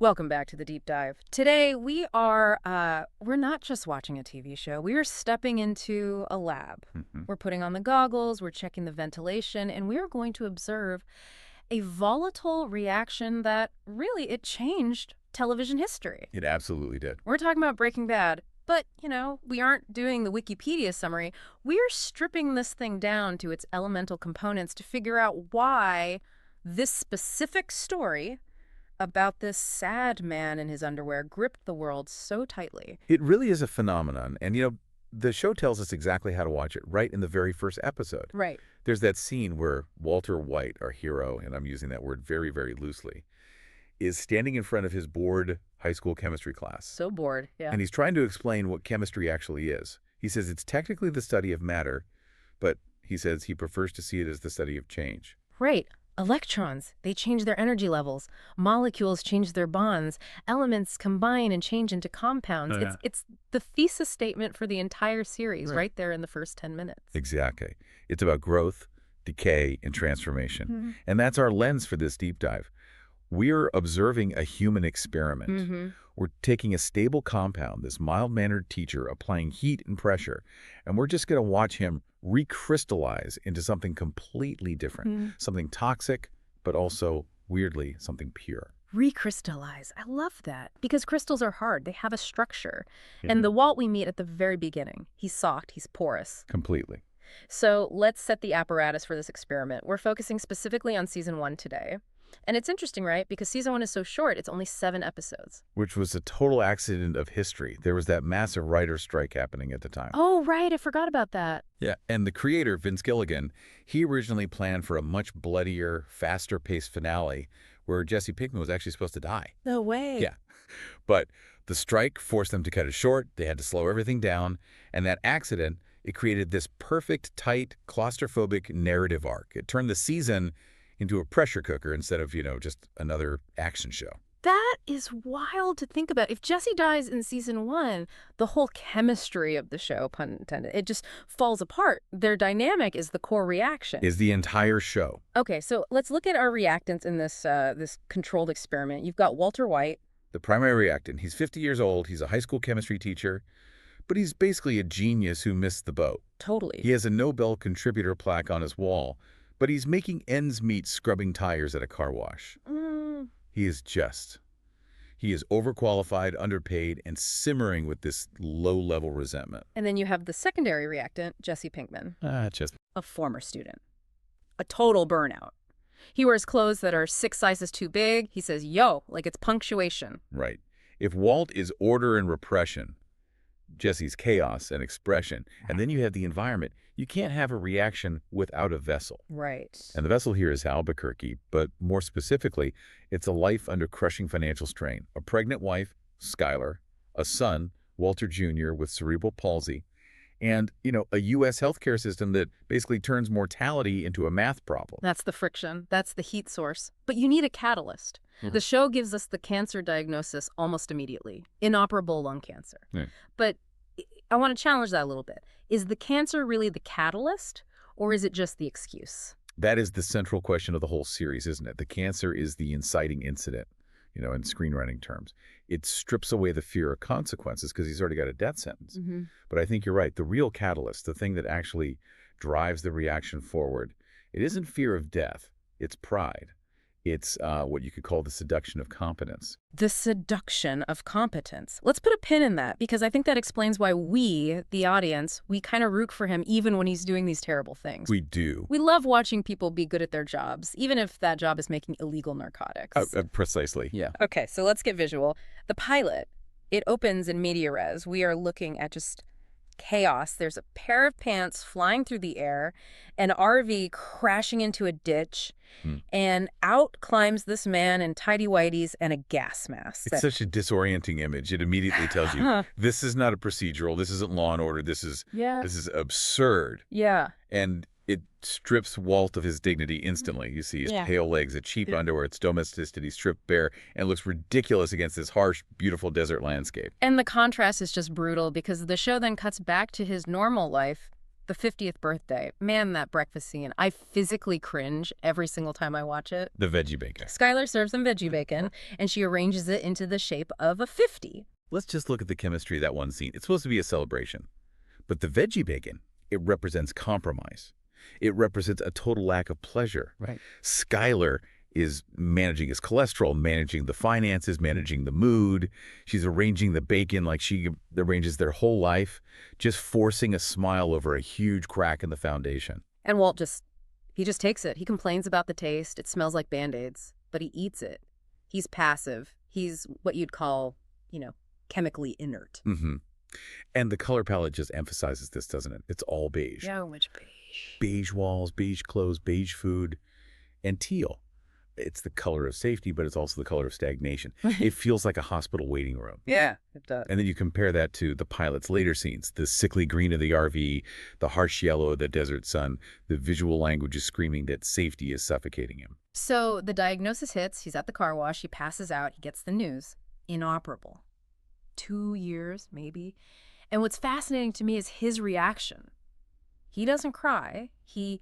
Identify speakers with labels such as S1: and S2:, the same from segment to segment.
S1: Welcome back to the deep dive. Today we're not just watching a TV show. We are stepping into a lab. We're putting on the goggles, we're checking the ventilation, and we're going to observe a volatile reaction that really it changed television history.
S2: It absolutely did.
S1: We're talking about Breaking Bad, but, we aren't doing the Wikipedia summary. We're stripping this thing down to its elemental components to figure out why this specific story about this sad man in his underwear gripped the world so tightly.
S2: It really is a phenomenon. And, the show tells us exactly how to watch it right in the very first episode.
S1: Right.
S2: There's that scene where Walter White, our hero, and I'm using that word very, very loosely, is standing in front of his bored high school chemistry class.
S1: So bored, yeah.
S2: And he's trying to explain what chemistry actually is. He says it's technically the study of matter, but he says he prefers to see it as the study of change.
S1: Right. Electrons, they change their energy levels. Molecules change their bonds. Elements combine and change into compounds.
S2: Oh, yeah.
S1: It's the thesis statement for the entire series right there in the first 10 minutes.
S2: Exactly. It's about growth, decay, and transformation. And that's our lens for this deep dive. We're observing a human experiment. We're taking a stable compound, this mild-mannered teacher, applying heat and pressure, and we're just going to watch him recrystallize into something completely different, something toxic, but also, weirdly, something pure.
S1: Recrystallize. I love that. Because crystals are hard. They have a structure. And the Walt we meet at the very beginning, he's soft, he's porous.
S2: Completely.
S1: So let's set the apparatus for this experiment. We're focusing specifically on season 1 today. And it's interesting, right? Because season 1 is so short, it's only 7 episodes.
S2: Which was a total accident of history. There was that massive writer's strike happening at the time.
S1: Oh, right. I forgot about that.
S2: Yeah, and the creator, Vince Gilligan, he originally planned for a much bloodier, faster-paced finale where Jesse Pinkman was actually supposed to die.
S1: No way.
S2: Yeah, but the strike forced them to cut it short. They had to slow everything down, and that accident, it created this perfect, tight, claustrophobic narrative arc. It turned the season into a pressure cooker instead of, just another action show.
S1: That is wild to think about. If Jesse dies in season 1, the whole chemistry of the show, pun intended, it just falls apart. Their dynamic is the core reaction.
S2: Is the entire show.
S1: Okay, so let's look at our reactants in this this controlled experiment. You've got Walter White.
S2: The primary reactant. He's 50 years old. He's a high school chemistry teacher, but he's basically a genius who missed the boat.
S1: Totally.
S2: He has a Nobel contributor plaque on his wall, but he's making ends meet scrubbing tires at a car wash. He is overqualified, underpaid, and simmering with this low-level resentment.
S1: And then you have the secondary reactant, Jesse Pinkman.
S2: Just
S1: a former student. A total burnout. He wears clothes that are 6 sizes too big. He says, yo, like it's punctuation.
S2: Right. If Walt is order and repression, Jesse's chaos and expression, and then you have the environment, you can't have a reaction without a vessel.
S1: Right.
S2: And the vessel here is Albuquerque, but more specifically, it's a life under crushing financial strain. A pregnant wife, Skyler, a son, Walter Jr., with cerebral palsy, and, a U.S. healthcare system that basically turns mortality into a math problem.
S1: That's the friction. That's the heat source. But you need a catalyst. The show gives us the cancer diagnosis almost immediately. Inoperable lung cancer. But I want to challenge that a little bit. Is the cancer really the catalyst, or is it just the excuse?
S2: That is the central question of the whole series, isn't it? The cancer is the inciting incident, in screenwriting terms. It strips away the fear of consequences because he's already got a death sentence. But I think you're right. The real catalyst, the thing that actually drives the reaction forward, it isn't fear of death. It's pride. It's what you could call the seduction of competence.
S1: The seduction of competence. Let's put a pin in that, because I think that explains why we, the audience, we kind of root for him even when he's doing these terrible things.
S2: We do.
S1: We love watching people be good at their jobs, even if that job is making illegal narcotics.
S2: Precisely, yeah.
S1: Okay, so let's get visual. The pilot, it opens in media res. We are looking at just chaos. There's a pair of pants flying through the air, an RV crashing into a ditch, and out climbs this man in tidy whities and a gas mask.
S2: It's such a disorienting image. It immediately tells you, this is not a procedural, this isn't Law and Order, this is absurd.
S1: Yeah.
S2: And it strips Walt of his dignity instantly. You see his pale legs, a cheap underwear, its domesticity stripped bare, and looks ridiculous against this harsh, beautiful desert landscape.
S1: And the contrast is just brutal because the show then cuts back to his normal life. the 50th birthday. Man, that breakfast scene. I physically cringe every single time I watch it.
S2: The veggie bacon.
S1: Skyler serves them veggie bacon, and she arranges it into the shape of a 50.
S2: Let's just look at the chemistry of that one scene. It's supposed to be a celebration. But the veggie bacon, it represents compromise. It represents a total lack of pleasure.
S3: Right.
S2: Skyler is managing his cholesterol, managing the finances, managing the mood. She's arranging the bacon like she arranges their whole life, just forcing a smile over a huge crack in the foundation.
S1: And Walt just takes it. He complains about the taste. It smells like Band-Aids, but he eats it. He's passive. He's what you'd call, chemically inert.
S2: Mm-hmm. And the color palette just emphasizes this, doesn't it? It's all beige.
S1: So much beige.
S2: Beige walls, beige clothes, beige food, and teal. It's the color of safety, but it's also the color of stagnation. It feels like a hospital waiting room.
S1: Yeah, it does.
S2: And then you compare that to the pilot's later scenes, the sickly green of the RV, the harsh yellow of the desert sun. The visual language is screaming that safety is suffocating him.
S1: So the diagnosis hits. He's at the car wash. He passes out. He gets the news. Inoperable. 2 years, maybe. And what's fascinating to me is his reaction. He doesn't cry. He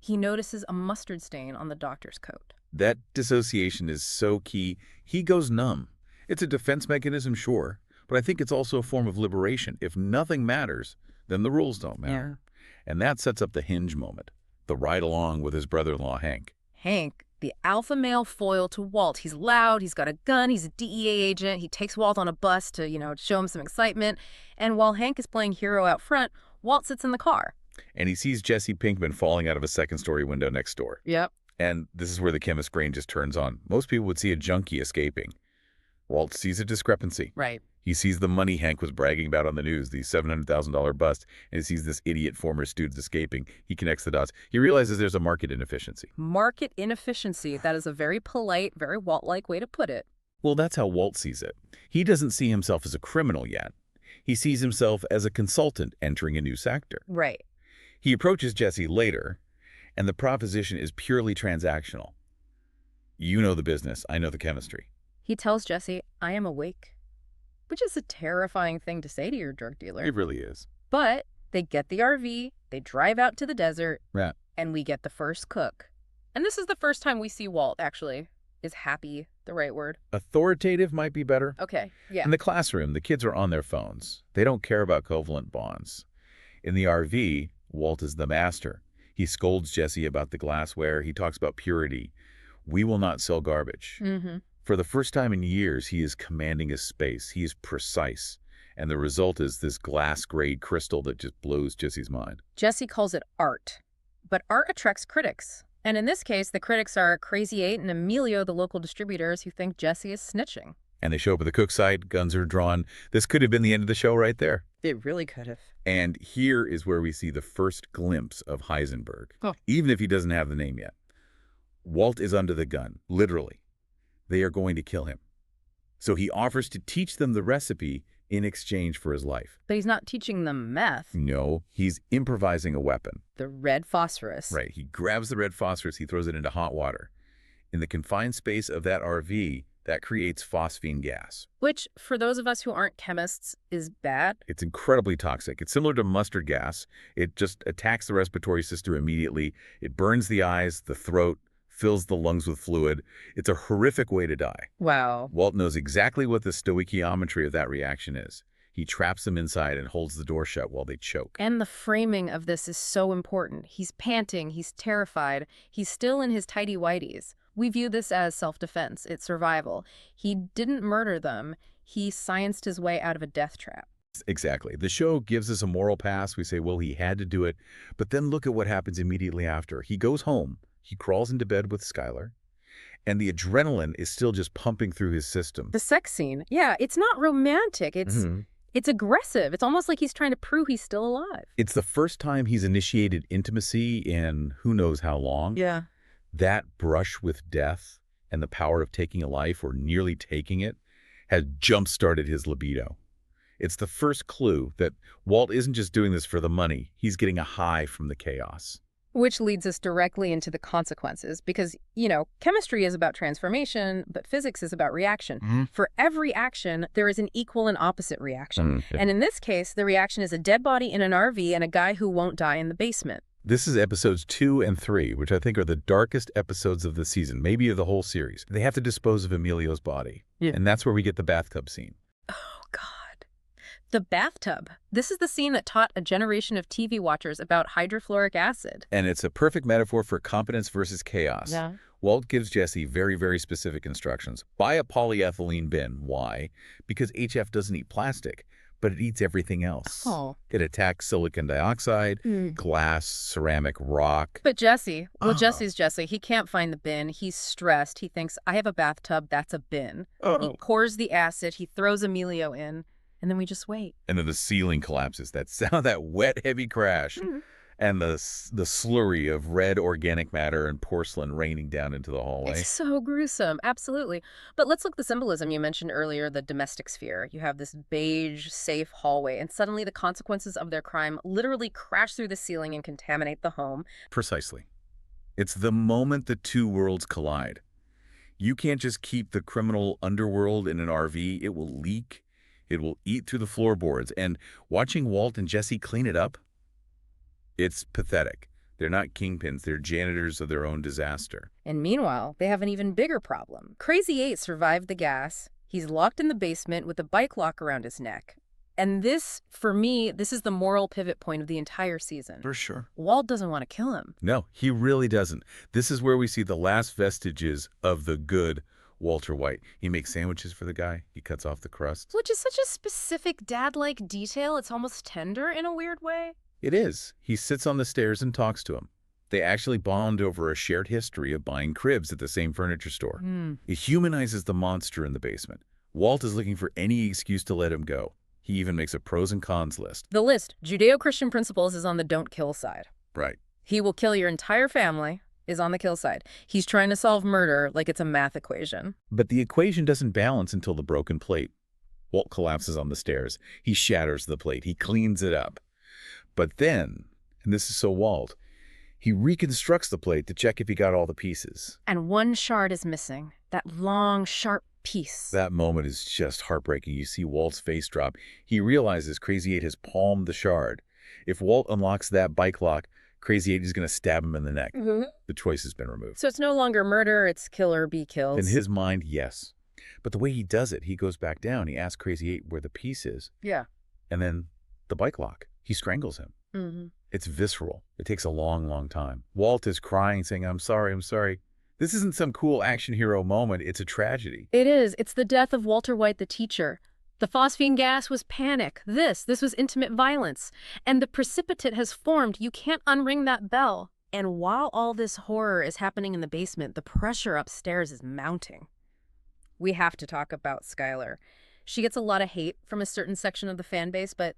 S1: notices a mustard stain on the doctor's coat.
S2: That dissociation is so key. He goes numb. It's a defense mechanism, sure, but I think it's also a form of liberation. If nothing matters, then the rules don't matter. Yeah. And that sets up the hinge moment, the ride along with his brother-in-law, Hank.
S1: Hank, the alpha male foil to Walt. He's loud, he's got a gun, he's a DEA agent. He takes Walt on a bus to, show him some excitement. And while Hank is playing hero out front, Walt sits in the car.
S2: And he sees Jesse Pinkman falling out of a second-story window next door.
S1: Yep.
S2: And this is where the chemist's brain just turns on. Most people would see a junkie escaping. Walt sees a discrepancy.
S1: Right.
S2: He sees the money Hank was bragging about on the news, the $700,000 bust, and he sees this idiot former student escaping. He connects the dots. He realizes there's a market inefficiency.
S1: Market inefficiency. That is a very polite, very Walt-like way to put it.
S2: Well, that's how Walt sees it. He doesn't see himself as a criminal yet. He sees himself as a consultant entering a new sector.
S1: Right.
S2: He approaches Jesse later, and the proposition is purely transactional. You know the business. I know the chemistry.
S1: He tells Jesse, I am awake, which is a terrifying thing to say to your drug dealer.
S2: It really is.
S1: But they get the RV, they drive out to the desert,
S2: right,
S1: and we get the first cook. And this is the first time we see Walt, actually. Is happy the right word?
S2: Authoritative might be better.
S1: Okay, yeah.
S2: In the classroom, the kids are on their phones. They don't care about covalent bonds. In the RV, Walt is the master. He scolds Jesse about the glassware. He talks about purity. We will not sell garbage.
S1: Mm-hmm.
S2: For the first time in years, he is commanding his space. He is precise. And the result is this glass-grade crystal that just blows Jesse's mind.
S1: Jesse calls it art. But art attracts critics. And in this case, the critics are Crazy 8 and Emilio, the local distributors, who think Jesse is snitching.
S2: And they show up at the cook site. Guns are drawn. This could have been the end of the show right there.
S1: It really could have.
S2: And here is where we see the first glimpse of Heisenberg,
S1: oh,
S2: even if he doesn't have the name yet. Walt is under the gun, literally. They are going to kill him. So he offers to teach them the recipe in exchange for his life.
S1: But he's not teaching them meth.
S2: No, he's improvising a weapon.
S1: The red phosphorus.
S2: Right. He grabs the red phosphorus, he throws it into hot water. In the confined space of that RV, that creates phosphine gas.
S1: Which, for those of us who aren't chemists, is bad.
S2: It's incredibly toxic. It's similar to mustard gas. It just attacks the respiratory system immediately. It burns the eyes, the throat, fills the lungs with fluid. It's a horrific way to die.
S1: Wow.
S2: Walt knows exactly what the stoichiometry of that reaction is. He traps them inside and holds the door shut while they choke.
S1: And the framing of this is so important. He's panting, he's terrified, he's still in his tighty-whities. We view this as self-defense. It's survival. He didn't murder them. He scienced his way out of a death trap.
S2: Exactly. The show gives us a moral pass. We say, well, he had to do it. But then look at what happens immediately after. He goes home. He crawls into bed with Skyler. And the adrenaline is still just pumping through his system.
S1: The sex scene. Yeah, it's not romantic. It's aggressive. It's almost like he's trying to prove he's still alive.
S2: It's the first time he's initiated intimacy in who knows how long.
S1: Yeah.
S2: That brush with death and the power of taking a life or nearly taking it has jump-started his libido. It's the first clue that Walt isn't just doing this for the money. He's getting a high from the chaos.
S1: Which leads us directly into the consequences because, chemistry is about transformation, but physics is about reaction. For every action, there is an equal and opposite reaction.
S2: Yeah.
S1: And in this case, the reaction is a dead body in an RV and a guy who won't die in the basement.
S2: This is episodes 2 and 3, which I think are the darkest episodes of the season, maybe of the whole series. They have to dispose of Emilio's body.
S1: Yeah.
S2: And that's where we get the bathtub scene.
S1: Oh, God. The bathtub. This is the scene that taught a generation of TV watchers about hydrofluoric acid.
S2: And it's a perfect metaphor for competence versus chaos.
S1: Yeah.
S2: Walt gives Jesse very, very specific instructions. Buy a polyethylene bin. Why? Because HF doesn't eat plastic, but it eats everything else.
S1: Oh.
S2: It attacks silicon dioxide, glass, ceramic, rock.
S1: But Jesse, Jesse's Jesse. He can't find the bin. He's stressed. He thinks, I have a bathtub, that's a bin. He pours the acid, he throws Emilio in, and then we just wait.
S2: And then the ceiling collapses. That sound, that wet, heavy crash. And the slurry of red organic matter and porcelain raining down into the hallway.
S1: It's so gruesome, absolutely. But let's look at the symbolism. You mentioned earlier the domestic sphere. You have this beige, safe hallway, and suddenly the consequences of their crime literally crash through the ceiling and contaminate the home.
S2: Precisely. It's the moment the two worlds collide. You can't just keep the criminal underworld in an RV. It will leak. It will eat through the floorboards. And watching Walt and Jesse clean it up, it's pathetic. They're not kingpins. They're janitors of their own disaster.
S1: And meanwhile, they have an even bigger problem. Crazy 8 survived the gas. He's locked in the basement with a bike lock around his neck. And this, for me, this is the moral pivot point of the entire season.
S2: For sure.
S1: Walt doesn't want to kill him.
S2: No, he really doesn't. This is where we see the last vestiges of the good Walter White. He makes sandwiches for the guy. He cuts off the crust.
S1: Which is such a specific dad-like detail. It's almost tender in a weird way.
S2: It is. He sits on the stairs and talks to him. They actually bond over a shared history of buying cribs at the same furniture store. It humanizes the monster in the basement. Walt is looking for any excuse to let him go. He even makes a pros and cons list.
S1: The list, Judeo-Christian principles, is on the don't kill side.
S2: Right.
S1: He will kill your entire family is on the kill side. He's trying to solve murder like it's a math equation.
S2: But the equation doesn't balance until the broken plate. Walt collapses on the stairs. He shatters the plate. He cleans it up. But then, and this is so Walt, he reconstructs the plate to check if he got all the pieces.
S1: And one shard is missing. That long, sharp piece.
S2: That moment is just heartbreaking. You see Walt's face drop. He realizes Crazy 8 has palmed the shard. If Walt unlocks that bike lock, Crazy 8 is going to stab him in the neck. The choice has been removed.
S1: So it's no longer murder, it's kill or be killed.
S2: In his mind, yes. But the way he does it, he goes back down. He asks Crazy 8 where the piece is.
S1: Yeah.
S2: And then the bike lock. He strangles him. It's visceral. It takes a long, long time. Walt is crying, saying, I'm sorry, I'm sorry. This isn't some cool action hero moment. It's a tragedy.
S1: It is. It's the death of Walter White, the teacher. The phosphine gas was panic. This was intimate violence. And the precipitate has formed. You can't unring that bell. And while all this horror is happening in the basement, the pressure upstairs is mounting. We have to talk about Skyler. She gets a lot of hate from a certain section of the fan base, but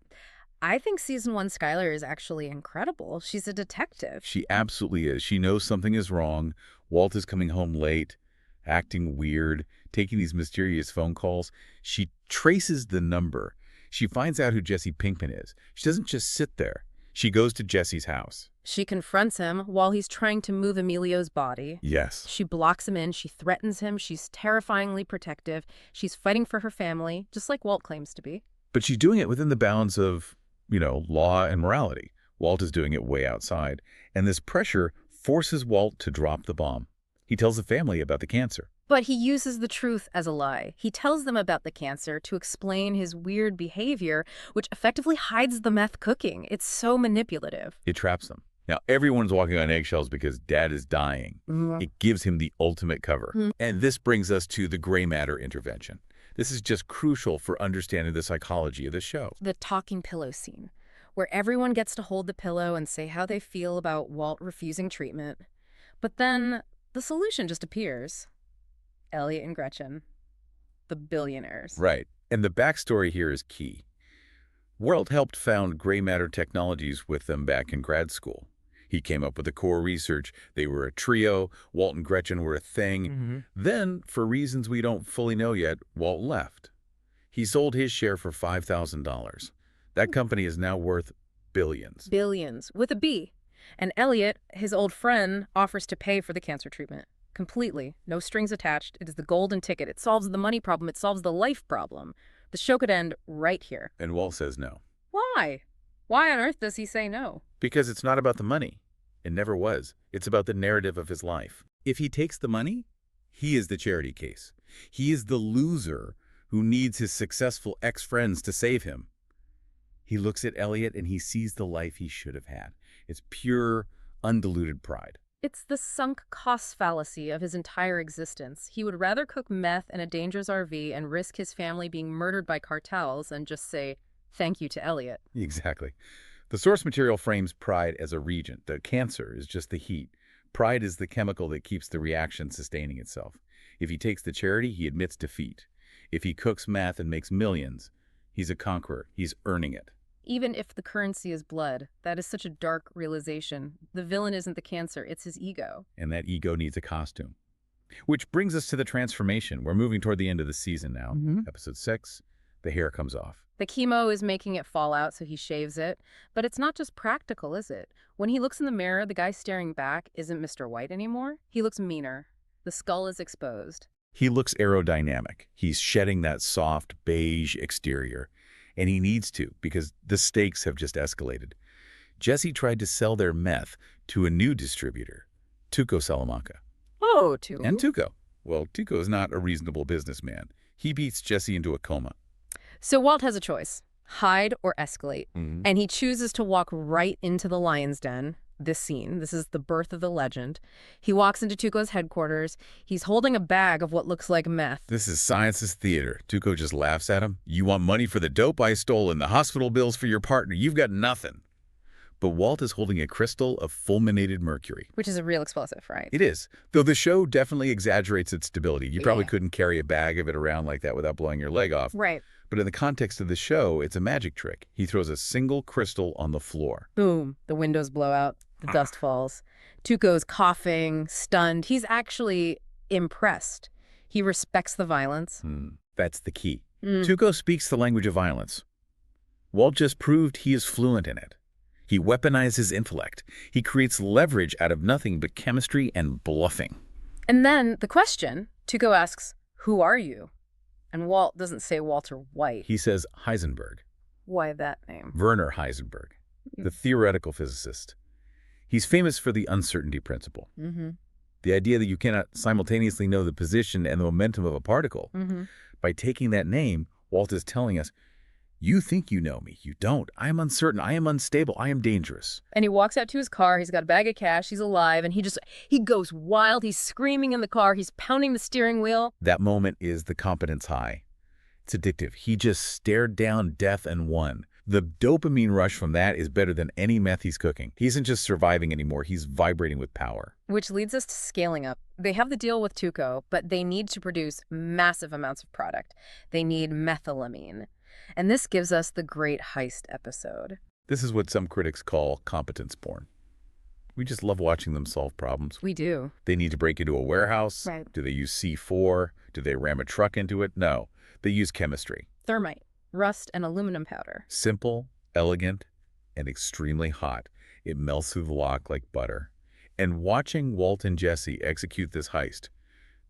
S1: I think season 1 Skyler is actually incredible. She's a detective.
S2: She absolutely is. She knows something is wrong. Walt is coming home late, acting weird, taking these mysterious phone calls. She traces the number. She finds out who Jesse Pinkman is. She doesn't just sit there. She goes to Jesse's house.
S1: She confronts him while he's trying to move Emilio's body.
S2: Yes.
S1: She blocks him in. She threatens him. She's terrifyingly protective. She's fighting for her family, just like Walt claims to be.
S2: But she's doing it within the bounds of, law and morality. Walt is doing it way outside. And this pressure forces Walt to drop the bomb. He tells the family about the cancer.
S1: But he uses the truth as a lie. He tells them about the cancer to explain his weird behavior, which effectively hides the meth cooking. It's so manipulative.
S2: It traps them. Now, everyone's walking on eggshells because Dad is dying. It gives him the ultimate cover. And this brings us to the gray matter intervention. This is just crucial for understanding the psychology of the show.
S1: The talking pillow scene, where everyone gets to hold the pillow and say how they feel about Walt refusing treatment. But then the solution just appears. Elliot and Gretchen, the billionaires.
S2: Right. And the backstory here is key. Walt helped found gray matter technologies with them back in grad school. He came up with the core research. They were a trio. Walt and Gretchen were a thing. Then, for reasons we don't fully know yet, Walt left. He sold his share for $5,000. That company is now worth billions.
S1: Billions, with a B. And Elliot, his old friend, offers to pay for the cancer treatment. Completely. No strings attached. It is the golden ticket. It solves the money problem. It solves the life problem. The show could end right here.
S2: And Walt says no.
S1: Why? Why on earth does he say no?
S2: Because it's not about the money. It never was. It's about the narrative of his life. If he takes the money, he is the charity case. He is the loser who needs his successful ex-friends to save him. He looks at Elliot and he sees the life he should have had. It's pure, undiluted pride.
S1: It's the sunk cost fallacy of his entire existence. He would rather cook meth in a dangerous RV and risk his family being murdered by cartels than just say thank you to Elliot.
S2: Exactly. The source material frames pride as a regent. The cancer is just the heat. Pride is the chemical that keeps the reaction sustaining itself. If he takes the charity, he admits defeat. If he cooks meth and makes millions, he's a conqueror. He's earning it.
S1: Even if the currency is blood, that is such a dark realization. The villain isn't the cancer, it's his ego.
S2: And that ego needs a costume. Which brings us to the transformation. We're moving toward the end of the season now. Episode 6, the hair comes off.
S1: The chemo is making it fall out, so he shaves it. But it's not just practical, is it? When he looks in the mirror, the guy staring back isn't Mr. White anymore. He looks meaner. The skull is exposed.
S2: He looks aerodynamic. He's shedding that soft, beige exterior. And he needs to, because the stakes have just escalated. Jesse tried to sell their meth to a new distributor, Tuco Salamanca.
S1: Oh, Tuco.
S2: And Tuco. Well, Tuco is not a reasonable businessman. He beats Jesse into a coma.
S1: So Walt has a choice, hide or escalate. And he chooses to walk right into the lion's den. This scene, this is the birth of the legend. He walks into Tuco's headquarters. He's holding a bag of what looks like meth.
S2: This is science's theater. Tuco just laughs at him. You want money for the dope I stole and the hospital bills for your partner. You've got nothing. But Walt is holding a crystal of fulminated mercury.
S1: Which is a real explosive, right?
S2: It is. Though the show definitely exaggerates its stability. You probably couldn't carry a bag of it around like that without blowing your leg off.
S1: Right.
S2: But in the context of the show, it's a magic trick. He throws a single crystal on the floor.
S1: Boom. The windows blow out. The dust falls. Tuco's coughing, stunned. He's actually impressed. He respects the violence.
S2: That's the key. Tuco speaks the language of violence. Walt just proved he is fluent in it. He weaponizes intellect. He creates leverage out of nothing but chemistry and bluffing.
S1: And then the question, Tuco asks, who are you? And Walt doesn't say Walter White.
S2: He says Heisenberg.
S1: Why that name?
S2: Werner Heisenberg, the theoretical physicist. He's famous for the uncertainty principle. The idea that you cannot simultaneously know the position and the momentum of a particle. By taking that name, Walt is telling us, you think you know me. You don't. I am uncertain. I am unstable. I am dangerous.
S1: And he walks out to his car. He's got a bag of cash. He's alive. And he goes wild. He's screaming in the car. He's pounding the steering wheel.
S2: That moment is the competence high. It's addictive. He just stared down death and won. The dopamine rush from that is better than any meth he's cooking. He isn't just surviving anymore. He's vibrating with power.
S1: Which leads us to scaling up. They have the deal with Tuco, but they need to produce massive amounts of product. They need methylamine. And this gives us the great heist episode.
S2: This is what some critics call competence porn. We just love watching them solve problems.
S1: We do.
S2: They need to break into a warehouse.
S1: Right.
S2: Do they use C4? Do they ram a truck into it? No. They use chemistry.
S1: Thermite, rust, and aluminum powder.
S2: Simple, elegant, and extremely hot. It melts through the lock like butter. And watching Walt and Jesse execute this heist,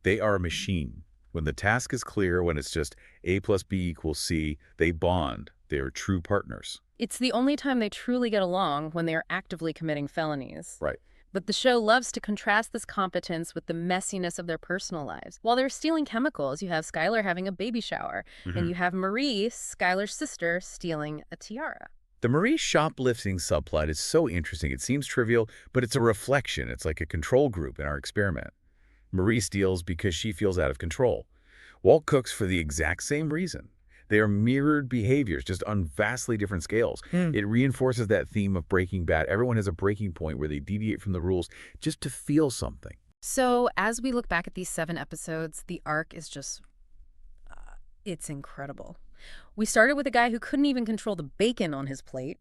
S2: they are a machine. When the task is clear, when it's just A plus B equals C, they bond. They are true partners.
S1: It's the only time they truly get along, when they are actively committing felonies.
S2: Right.
S1: But the show loves to contrast this competence with the messiness of their personal lives. While they're stealing chemicals, you have Skyler having a baby shower, and you have Marie, Skyler's sister, stealing a tiara.
S2: The Marie shoplifting subplot is so interesting. It seems trivial, but it's a reflection. It's like a control group in our experiment. Marie steals because she feels out of control. Walt cooks for the exact same reason. They are mirrored behaviors, just on vastly different scales. It reinforces that theme of Breaking Bad. Everyone has a breaking point where they deviate from the rules just to feel something.
S1: So as we look back at these 7 episodes, the arc is just, it's incredible. We started with a guy who couldn't even control the bacon on his plate.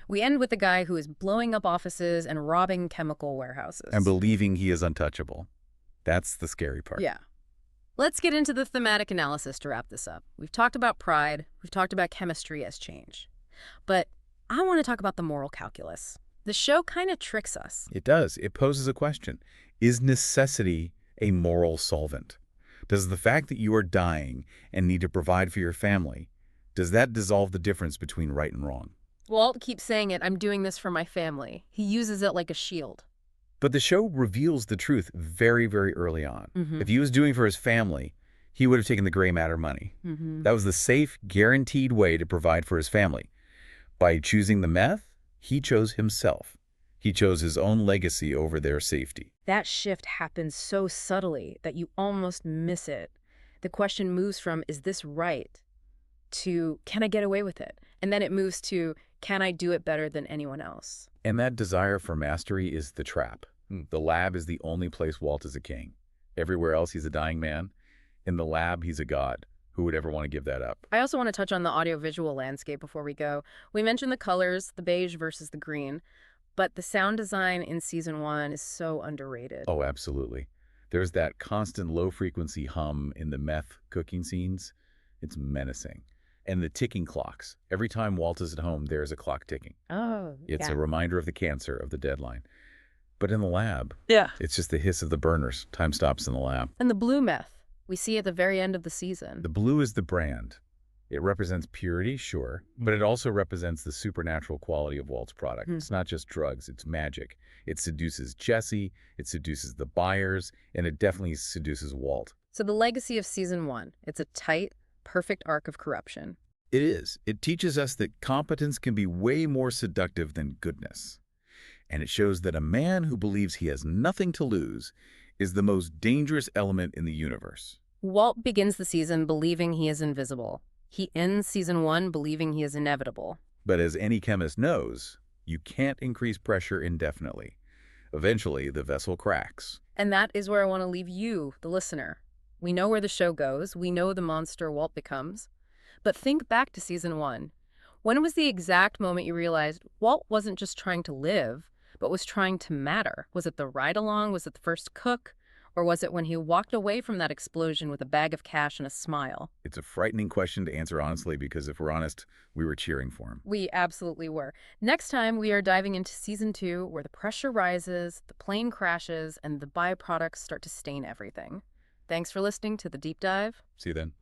S1: We end with a guy who is blowing up offices and robbing chemical warehouses.
S2: And believing he is untouchable. That's the scary part.
S1: Yeah. Let's get into the thematic analysis to wrap this up. We've talked about pride. We've talked about chemistry as change. But I want to talk about the moral calculus. The show kind of tricks us.
S2: It does. It poses a question. Is necessity a moral solvent? Does the fact that you are dying and need to provide for your family, does that dissolve the difference between right and wrong?
S1: Walt keeps saying it, I'm doing this for my family. He uses it like a shield.
S2: But the show reveals the truth very, very early on.
S1: Mm-hmm.
S2: If he was doing it for his family, he would have taken the gray matter money.
S1: Mm-hmm.
S2: That was the safe, guaranteed way to provide for his family. By choosing the meth, he chose himself. He chose his own legacy over their safety.
S1: That shift happens so subtly that you almost miss it. The question moves from, is this right, to, can I get away with it? And then it moves to, can I do it better than anyone else?
S2: And that desire for mastery is the trap. The lab is the only place Walt is a king. Everywhere else, he's a dying man. In the lab, he's a god. Who would ever want to give that up?
S1: I also want to touch on the audiovisual landscape before we go. We mentioned the colors, the beige versus the green, but the sound design in season 1 is so underrated.
S2: Oh, absolutely. There's that constant low-frequency hum in the meth cooking scenes. It's menacing. And the ticking clocks. Every time Walt is at home, there's a clock ticking.
S1: Oh,
S2: It's
S1: yeah.
S2: a reminder of the cancer, of the deadline. But in the lab,
S1: Yeah.
S2: it's just the hiss of the burners. Time stops in the lab.
S1: And the blue meth we see at the very end of the season.
S2: The blue is the brand. It represents purity, sure, but it also represents the supernatural quality of Walt's product. It's not just drugs, it's magic. It seduces Jesse, it seduces the buyers, and it definitely seduces Walt.
S1: So the legacy of season 1, it's a tight, perfect arc of corruption.
S2: It is. It teaches us that competence can be way more seductive than goodness. And it shows that a man who believes he has nothing to lose is the most dangerous element in the universe.
S1: Walt begins the season believing he is invisible. He ends season 1 believing he is inevitable.
S2: But as any chemist knows, you can't increase pressure indefinitely. Eventually, the vessel cracks.
S1: And that is where I want to leave you, the listener. We know where the show goes. We know the monster Walt becomes. But think back to season 1. When was the exact moment you realized Walt wasn't just trying to live, but was trying to matter? Was it the ride-along? Was it the first cook? Or was it when he walked away from that explosion with a bag of cash and a smile?
S2: It's a frightening question to answer honestly because if we're honest, we were cheering for him.
S1: We absolutely were. Next time, we are diving into season 2, where the pressure rises, the plane crashes, and the byproducts start to stain everything. Thanks for listening to The Deep Dive.
S2: See you then.